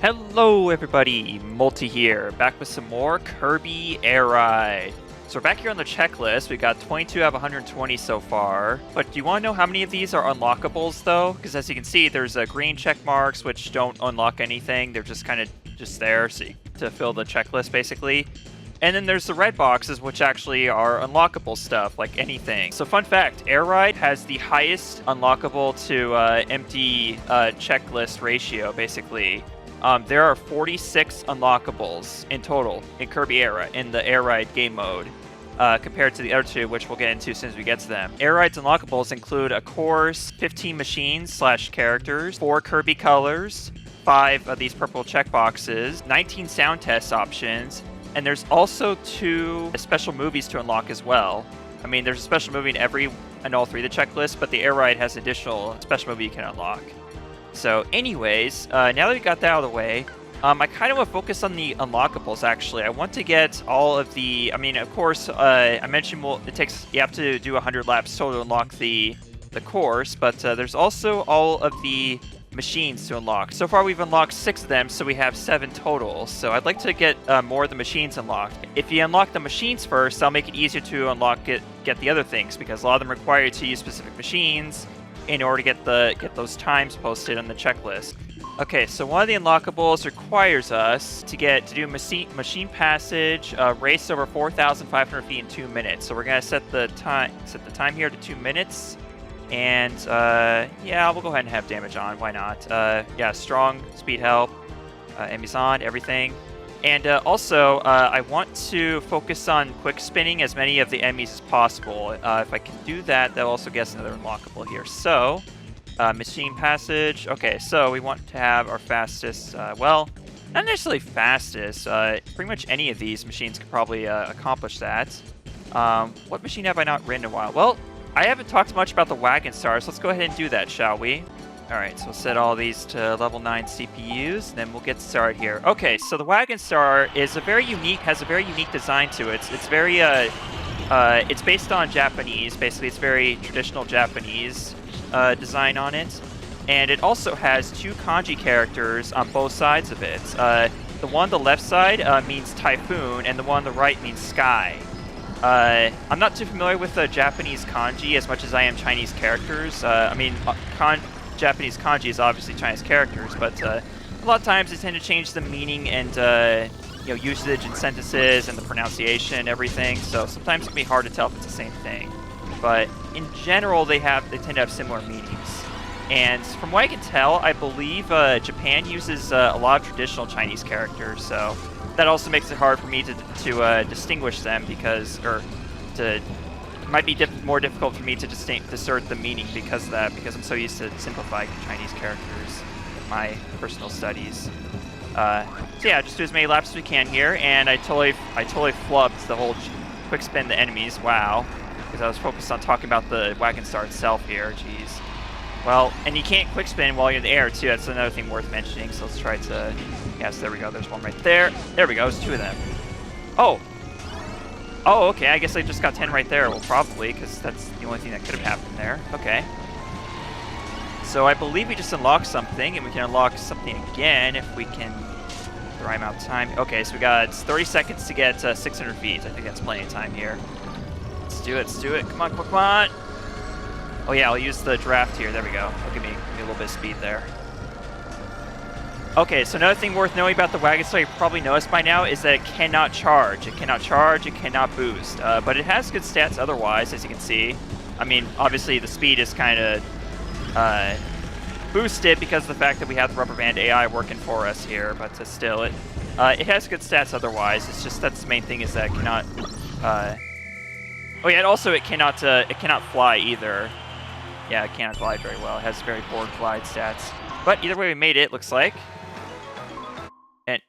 Hello everybody, Multi here, back with some more Kirby Air Ride. So we're back here on the checklist. We got 22 out of 120 so far. But do you want to know how many of these are unlockables though? Because as you can see, there's green check marks which don't unlock anything. They're just kind of just there to fill the checklist basically. And then there's the red boxes, which actually are unlockable stuff, like anything. So fun fact, Air Ride has the highest unlockable to empty checklist ratio, basically. There are 46 unlockables in total in Kirby Air in the Air Ride game mode, compared to the other two, which we'll get into as soon as we get to them. Air Ride's unlockables include a course, 15 machines/characters, 4 Kirby colors, 5 of these purple checkboxes, 19 sound test options, and there's also 2 special movies to unlock as well. I mean, there's a special movie in all 3 of the checklists, but the Air Ride has additional special movie you can unlock. So anyways, now that we got that out of the way, I kind of want to focus on the unlockables, actually. I want to get all of the... I mean, of course, I mentioned you have to do 100 laps total to unlock the course, but there's also all of the machines to unlock. So far, we've unlocked 6 of them, so we have 7 total. So I'd like to get more of the machines unlocked. If you unlock the machines first, that'll make it easier to get the other things, because a lot of them require you to use specific machines in order to get those times posted on the checklist. Okay, so one of the unlockables requires us to do machine passage, race over 4,500 feet in 2 minutes. So we're gonna set the time here to 2 minutes, and yeah, we'll go ahead and have damage on. Why not? Yeah, strong, speed help, enemies on, everything. And also, I want to focus on quick spinning as many of the enemies as possible. If I can do that, that'll also get us another unlockable here. So, machine passage. Okay, so we want to have our fastest, well, not necessarily fastest. Pretty much any of these machines could probably accomplish that. What machine have I not ridden in a while? Well, I haven't talked much about the Wagon Star, so let's go ahead and do that, shall we? Alright, so we'll set all these to level 9 CPUs, and then we'll get started here. Okay, so the Wagon Star has a very unique design to it. It's based on Japanese, basically it's very traditional Japanese design on it. And it also has 2 kanji characters on both sides of it. The one on the left side means typhoon, and the one on the right means sky. I'm not too familiar with Japanese kanji as much as I am Chinese characters. Japanese kanji is obviously Chinese characters, but a lot of times they tend to change the meaning and usage and sentences and the pronunciation and everything. So sometimes it can be hard to tell if it's the same thing. But in general, they tend to have similar meanings. And from what I can tell, I believe Japan uses a lot of traditional Chinese characters. So that also makes it hard for me to distinguish them it might be more difficult for me to discern the meaning because of that, because I'm so used to simplified Chinese characters in my personal studies. So yeah, just do as many laps as we can here, and I totally flubbed the whole quick spin the enemies. Wow, because I was focused on talking about the Wagon Star itself here. Jeez. Well, and you can't quick spin while you're in the air too. That's another thing worth mentioning. So let's try to. Yes, there we go. There's one right there. There we go. There's 2 of them. Oh, okay, I guess I just got 10 right there. Well, probably, because that's the only thing that could have happened there. Okay. So I believe we just unlocked something, and we can unlock something again if we can the right amount of time. Okay, so we got 30 seconds to get 600 feet. I think that's plenty of time here. Let's do it. Come on. Oh yeah, I'll use the draft here. There we go. That'll give me a little bit of speed there. Okay, so another thing worth knowing about the Wagon Star you probably noticed by now is that it cannot charge. It cannot boost. But it has good stats otherwise, as you can see. I mean, obviously the speed is kind of boosted because of the fact that we have the rubber band AI working for us here, but still, it has good stats otherwise. It's just that's the main thing is that it cannot... oh yeah, and also it cannot fly either. Yeah, it cannot glide very well. It has very poor glide stats. But either way, we made it, looks like. And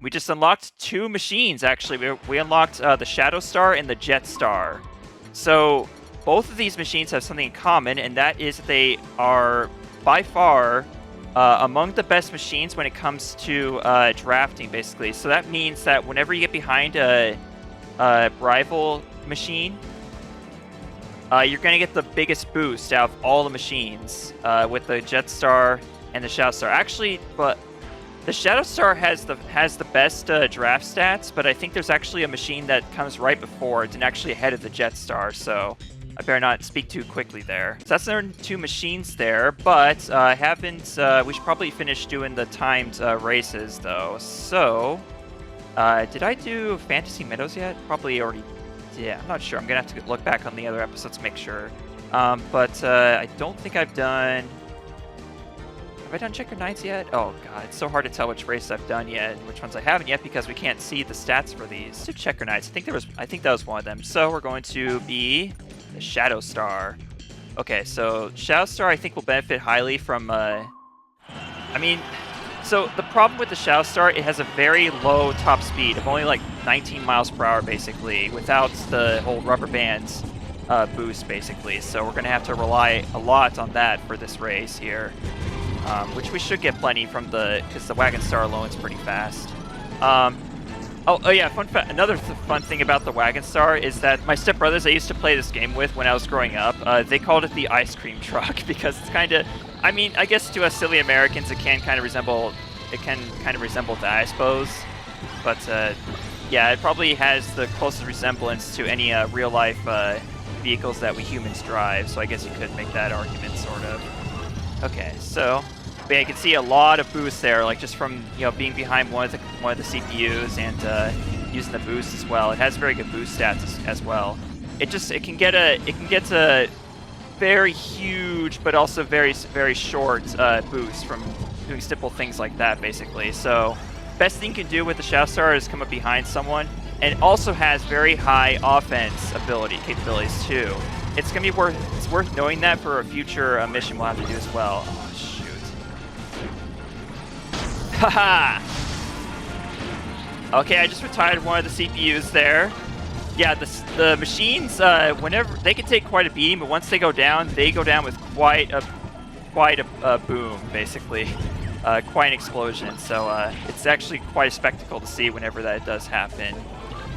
we just unlocked 2 machines, actually. We unlocked the Shadow Star and the Jet Star. So both of these machines have something in common, and that is that they are, by far, among the best machines when it comes to drafting, basically. So that means that whenever you get behind a rival machine, you're going to get the biggest boost out of all the machines with the Jet Star and the Shadow Star. Actually, but the Shadow Star has the best draft stats, but I think there's actually a machine that comes right before it and actually ahead of the Jet Star, so I better not speak too quickly there. So that's our 2 machines there, but we should probably finish doing the timed races though. So, did I do Fantasy Meadows yet? Probably already. Yeah, I'm not sure. I'm gonna have to look back on the other episodes to make sure. But I don't think I've done. Have I done Checker Nights yet? Oh god, it's so hard to tell which races I've done yet and which ones I haven't yet because we can't see the stats for these. To Checker Nights, I think that was one of them. So we're going to be the Shadow Star. Okay, so Shadow Star I think will benefit highly from. So the problem with the Shadow Star, it has a very low top speed of only like 19 miles per hour basically, without the whole rubber bands boost basically. So we're gonna have to rely a lot on that for this race here. Which we should get plenty from because the Wagon Star alone is pretty fast. Oh yeah, another fun thing about the Wagon Star is that my stepbrothers I used to play this game with when I was growing up, they called it the ice cream truck because it's kind of, I mean, I guess to us silly Americans it can kind of resemble that, I suppose. But yeah, it probably has the closest resemblance to any real-life vehicles that we humans drive, so I guess you could make that argument, sort of. Okay, so yeah, you can see a lot of boost there, like just from being behind one of the CPUs and using the boost as well. It has very good boost stats as well. It can get a very huge but also very short boost from doing simple things like that, basically. So best thing you can do with the Shadow Star is come up behind someone, and it also has very high offense capabilities too. It's worth knowing that for a future mission we'll have to do as well. Oh, shoot. Haha! Okay, I just retired one of the CPUs there. Yeah, the machines, whenever they can take quite a beating, but once they go down with quite a boom, basically. Quite an explosion. So it's actually quite a spectacle to see whenever that does happen.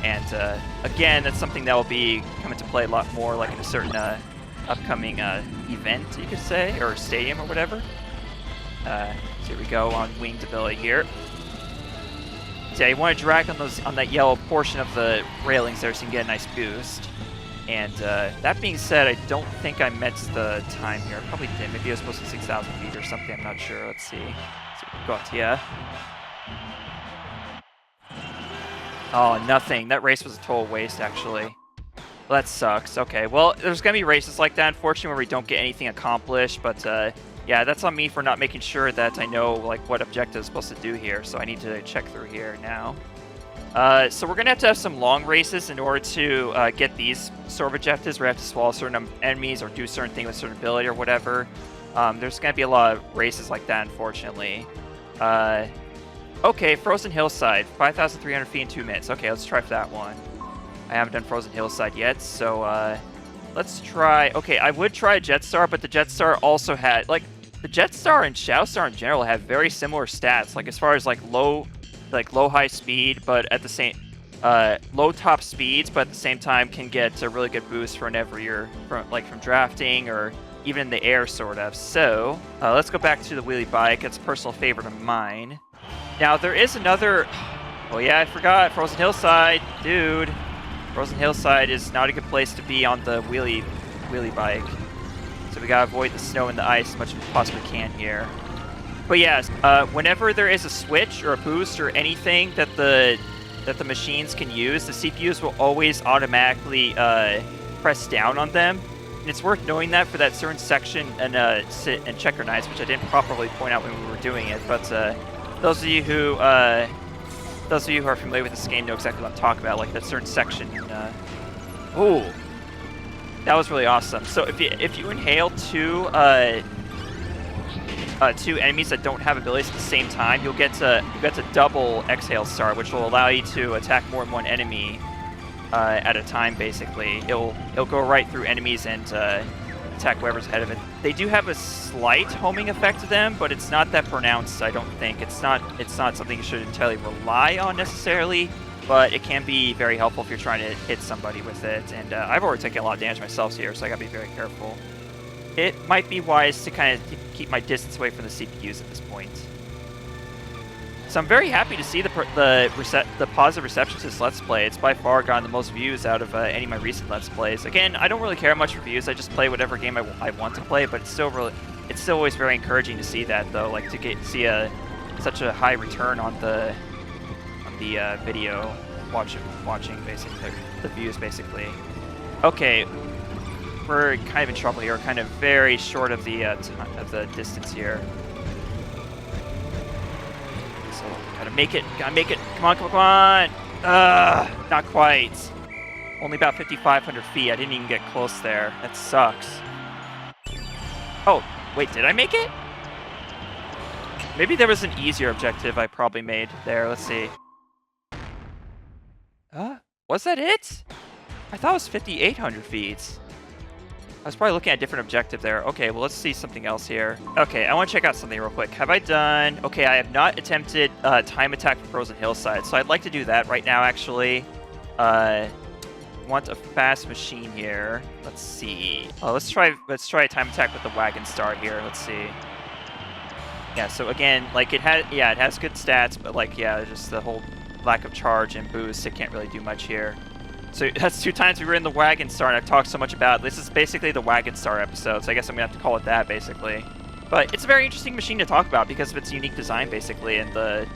And again, that's something that will be coming to play a lot more, like in a certain upcoming event, you could say, or stadium or whatever. So here we go on winged ability here. So yeah, you want to drag on that yellow portion of the railings there so you can get a nice boost. And that being said, I don't think I met the time here. I probably did. Maybe I was supposed to 6,000 feet or something. I'm not sure. Let's see. So we've got here. Oh, nothing. That race was a total waste, actually. Well, that sucks. Okay, well, there's going to be races like that, unfortunately, where we don't get anything accomplished. But yeah, that's on me for not making sure that I know what objective I'm supposed to do here. So I need to check through here now. So we're going to have some long races in order to get these sort of objectives where we have to swallow certain enemies or do certain things with certain ability or whatever. There's going to be a lot of races like that, unfortunately. Okay, Frozen Hillside, 5,300 feet in 2 minutes. Okay, let's try for that one. I haven't done Frozen Hillside yet, so let's try... Okay, I would try Jet Star, but the Jet Star also had... the Jet Star and Shadow Star in general have very similar stats, as far as low high speed, but at the same low top speeds, but at the same time can get a really good boost whenever you're from drafting or even in the air, sort of. So let's go back to the wheelie bike. It's a personal favorite of mine. Now there is another. Oh yeah, I forgot Frozen Hillside, dude. Frozen Hillside is not a good place to be on the wheelie bike. So we gotta avoid the snow and the ice as much as we possibly can here. But yes, whenever there is a switch or a boost or anything that the machines can use, the CPUs will always automatically press down on them. And it's worth knowing that for that certain section and Checker Nights, which I didn't properly point out when we were doing it. But those of you who are familiar with this game know exactly what I'm talking about, like that certain section. Ooh, that was really awesome. So if you inhale two enemies that don't have abilities at the same time, you'll get to double exhale star, which will allow you to attack more than one enemy at a time. Basically, it'll go right through enemies and attack whoever's ahead of it. They do have a slight homing effect to them, but it's not that pronounced. I don't think it's not something you should entirely rely on necessarily. But it can be very helpful if you're trying to hit somebody with it. And I've already taken a lot of damage myself here, so I gotta be very careful. it might be wise to kind of keep my distance away from the CPUs at this point. So I'm very happy to see the positive reception to this Let's Play. It's by far gotten the most views out of any of my recent Let's Plays. Again, I don't really care much for views. I just play whatever game I want to play, but it's still always very encouraging to see that, though. Like to see such a high return on the video watching basically, the views basically. Okay, we're kind of in trouble here. We're kind of very short of the distance here. So gotta make it. Come on. Not quite. Only about 5,500 feet. I didn't even get close there. That sucks. Oh, wait, did I make it? Maybe there was an easier objective I probably made there. Let's see. Was that it? I thought it was 5,800 feet. I was probably looking at a different objective there. Okay, well, let's see something else here. Okay, I want to check out something real quick. Have I done... Okay, I have not attempted time attack for Frozen Hillside, so I'd like to do that right now, actually. Want a fast machine here. Let's see. Let's try a time attack with the Wagon Star here. Let's see. Yeah, so again, like it has good stats, but like, yeah, just the whole lack of charge and boost, it can't really do much here. So that's 2 times we were in the Wagon Star, and I've talked so much about it. This is basically the Wagon Star episode, so I guess I'm going to have to call it that, basically. But it's a very interesting machine to talk about because of its unique design, basically, and the,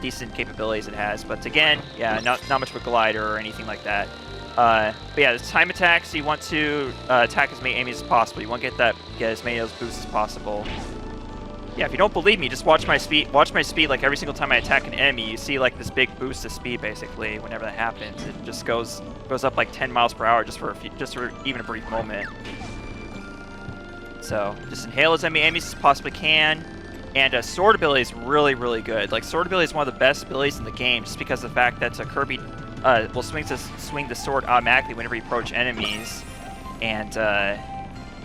decent capabilities it has. But again, yeah, not much of a glider or anything like that. But yeah, there's time attacks, so you want to attack as many enemies as possible. You want to get as many of those boosts as possible. Yeah, if you don't believe me, just watch my speed. Watch my speed. Like every single time I attack an enemy, you see like this big boost of speed. Basically, whenever that happens, it just goes up like 10 miles per hour just for even a brief moment. So just inhale as many enemies as possibly can. And sword ability is really, really good. Like sword ability is one of the best abilities in the game, just because of the fact that Kirby will swing the sword automatically whenever you approach enemies, and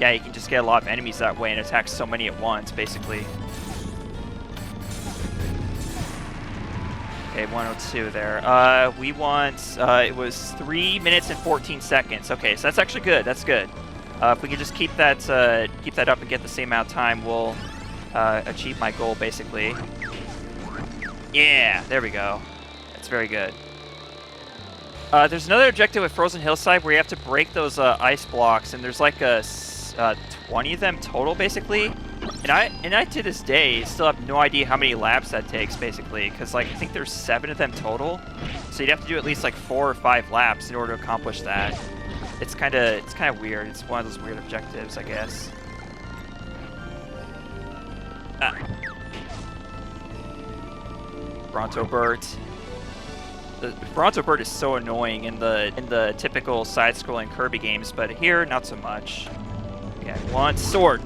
yeah, you can just get a lot of enemies that way and attack so many at once, basically. Okay, 102 there. We want, it was 3 minutes and 14 seconds. Okay, so that's actually good. That's good. If we can just keep that up and get the same amount of time, we'll achieve my goal, basically. Yeah, there we go. That's very good. There's another objective with Frozen Hillside where you have to break those ice blocks, and there's like 20 of them total, basically. And I to this day still have no idea how many laps that takes, basically, because like I think there's 7 of them total. So you'd have to do at least like 4 or 5 laps in order to accomplish that. It's kind of weird. It's one of those weird objectives, I guess. Bronto Burt. The Bronto Bird is so annoying in the typical side-scrolling Kirby games, but here, not so much. Okay, I want sword.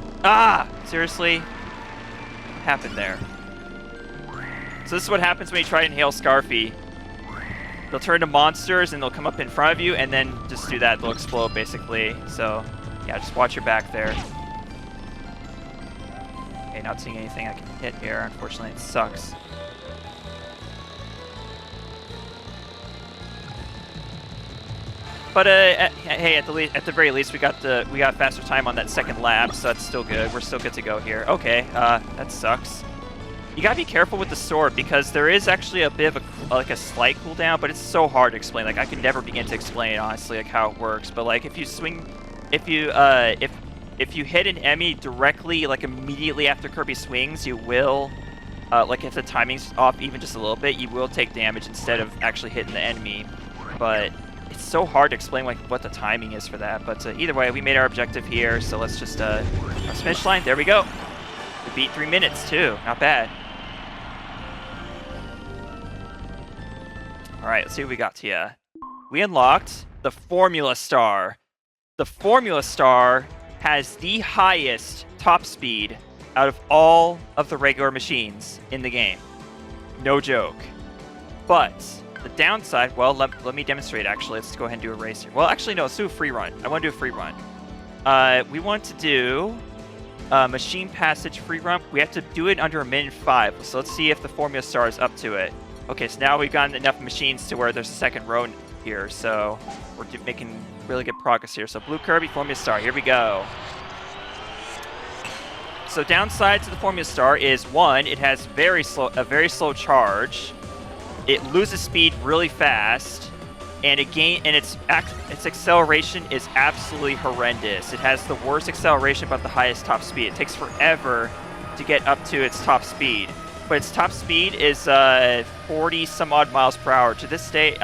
Seriously? What happened there? So this is what happens when you try to inhale Scarfy. They'll turn to monsters, and they'll come up in front of you, and then just do that. They'll explode, basically. So, yeah, just watch your back there. Okay, not seeing anything I can hit here. Unfortunately, it sucks. But hey, at the very least, we got faster time on that second lap, so that's still good. We're still good to go here. Okay, that sucks. You gotta be careful with the sword because there is actually a bit of a slight cooldown, but it's so hard to explain. Like I could never begin to explain honestly like how it works. But like if you hit an enemy directly like immediately after Kirby swings, you will like if the timing's off even just a little bit, you will take damage instead of actually hitting the enemy. But it's so hard to explain like what the timing is for that, but either way, we made our objective here, so let's just let's finish line. There we go. We beat 3 minutes too. Not bad. All right, let's see what we got here. We unlocked the Formula Star. The Formula Star has the highest top speed out of all of the regular machines in the game. No joke. But the downside, well, let me demonstrate, actually. Let's go ahead and do a race here. Well, actually, no, let's do a free run. I want to do a free run. We want to do a machine passage free run. We have to do it under 1:05. So let's see if the Formula Star is up to it. Okay, so now we've gotten enough machines to where there's a second row here. So we're making really good progress here. So Blue Kirby, Formula Star, here we go. So downside to the Formula Star is, one, it has a very slow charge. It loses speed really fast, and its acceleration is absolutely horrendous. It has the worst acceleration but the highest top speed. It takes forever to get up to its top speed. But its top speed is 40 some odd miles per hour. To this day,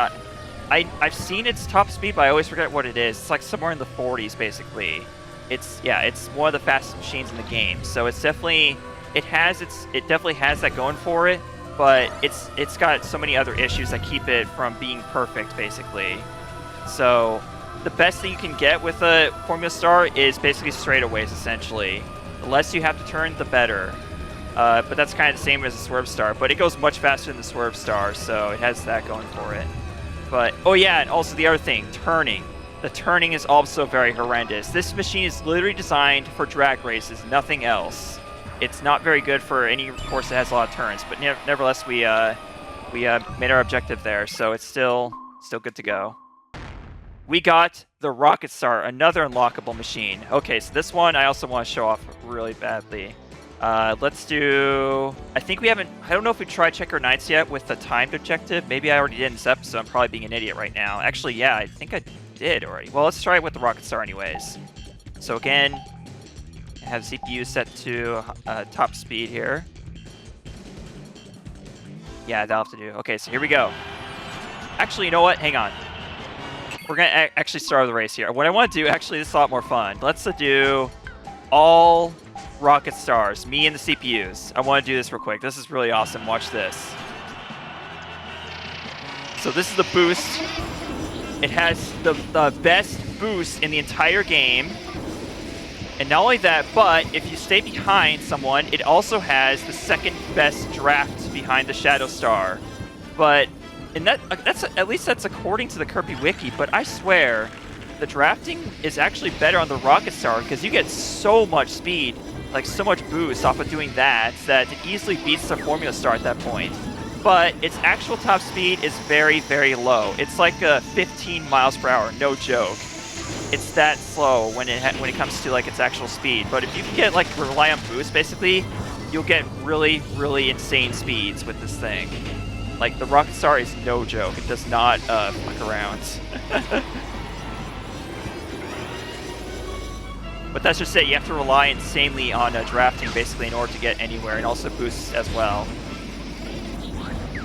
I've seen its top speed, but I always forget what it is. It's like somewhere in the 40s, basically. It's one of the fastest machines in the game. So it's definitely it definitely has that going for it. But it's got so many other issues that keep it from being perfect, basically. So the best thing you can get with a Formula Star is basically straightaways, essentially. The less you have to turn, the better. But that's kind of the same as the Swerve Star. But it goes much faster than the Swerve Star, so it has that going for it. But, oh yeah, and also the other thing, turning. The turning is also very horrendous. This machine is literally designed for drag races, nothing else. It's not very good for any course that has a lot of turns, but nevertheless, we made our objective there, so it's still good to go. We got the Rocket Star, another unlockable machine. Okay, so this one I also want to show off really badly. Let's do... I think we haven't... I don't know if we tried Checker Nights yet with the timed objective. Maybe I already did in this episode. I'm probably being an idiot right now. Actually, yeah, I think I did already. Well, let's try it with the Rocket Star anyways. So again, I have CPU set to top speed here. Yeah, that'll have to do. Okay, so here we go. Actually, you know what? Hang on. We're going to actually start the race here. What I want to do, actually, this is a lot more fun. Let's do all Rocket Stars, me and the CPUs. I want to do this real quick. This is really awesome. Watch this. So this is the boost. It has the best boost in the entire game. And not only that, but if you stay behind someone, it also has the second best draft behind the Shadow Star. But that's at least that's according to the Kirby Wiki, but I swear the drafting is actually better on the Rocket Star because you get so much speed, like so much boost off of doing that it easily beats the Formula Star at that point. But its actual top speed is very, very low. It's like 15 miles per hour, no joke. It's that slow when it comes to like its actual speed. But if you can get like rely on boost, basically, you'll get really, really insane speeds with this thing. Like the Rocket Star is no joke. It does not fuck around. But that's just it. You have to rely insanely on drafting basically in order to get anywhere, and also boosts as well.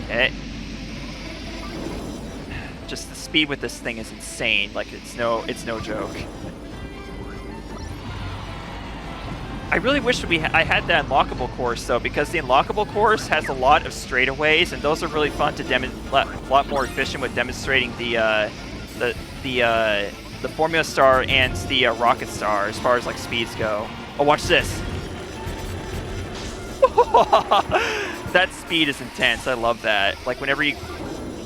Okay. Just the speed with this thing is insane. Like it's no joke. I really wish I had that unlockable course though, because the unlockable course has a lot of straightaways, and those are really fun to a lot more efficient with demonstrating the Formula Star and the Rocket Star as far as like speeds go. Oh, watch this! That speed is intense. I love that. Like whenever you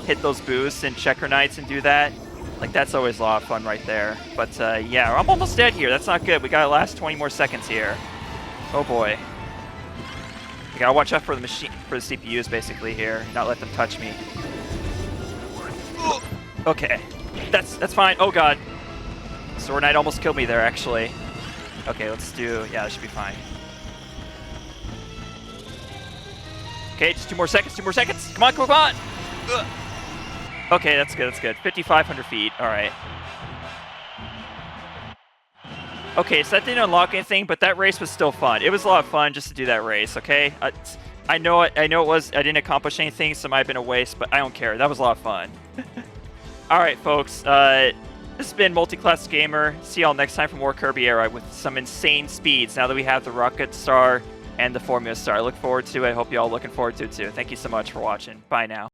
hit those boosts in Checker Nights and do that, like that's always a lot of fun right there. But yeah, I'm almost dead here. That's not good. We gotta last 20 more seconds here. Oh boy. We gotta watch out for the CPUs basically here. Not let them touch me. Okay, that's fine. Oh god, Sword Knight almost killed me there actually. Okay, let's do. Yeah, that should be fine. Okay, just 2 more seconds. 2 more seconds. Come on, come on. Ugh. Okay, that's good. That's good. 5,500 feet. All right. Okay, so that didn't unlock anything, but that race was still fun. It was a lot of fun just to do that race. Okay, I know it. I know it was. I didn't accomplish anything, so it might have been a waste, but I don't care. That was a lot of fun. All right, folks. This has been Multiclass Gamer. See y'all next time for more Kirby Air Ride with some insane speeds. Now that we have the Rocket Star and the Formula Star, I look forward to it. I hope you all looking forward to it too. Thank you so much for watching. Bye now.